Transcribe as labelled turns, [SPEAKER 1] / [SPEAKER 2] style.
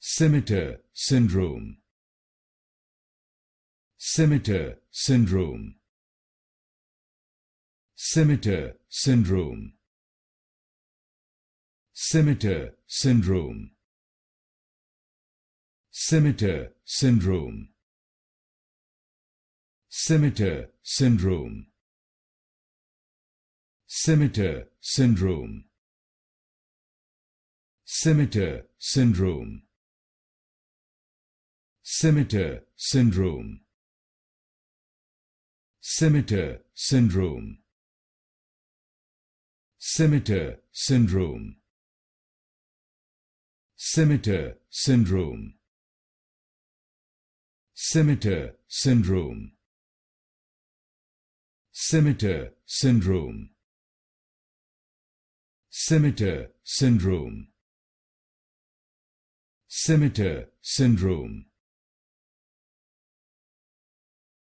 [SPEAKER 1] Scimitar Syndrome. Scimitar Syndrome. Scimitar Syndrome. Scimitar Syndrome. Scimitar Syndrome. Scimitar Syndrome. Scimitar Syndrome. Scimitar Syndrome. Scimitar Syndrome. Scimitar Syndrome. Scimitar Syndrome. Scimitar Syndrome. Scimitar Syndrome. Scimitar Syndrome. Scimitar Syndrome. Scimitar Syndrome.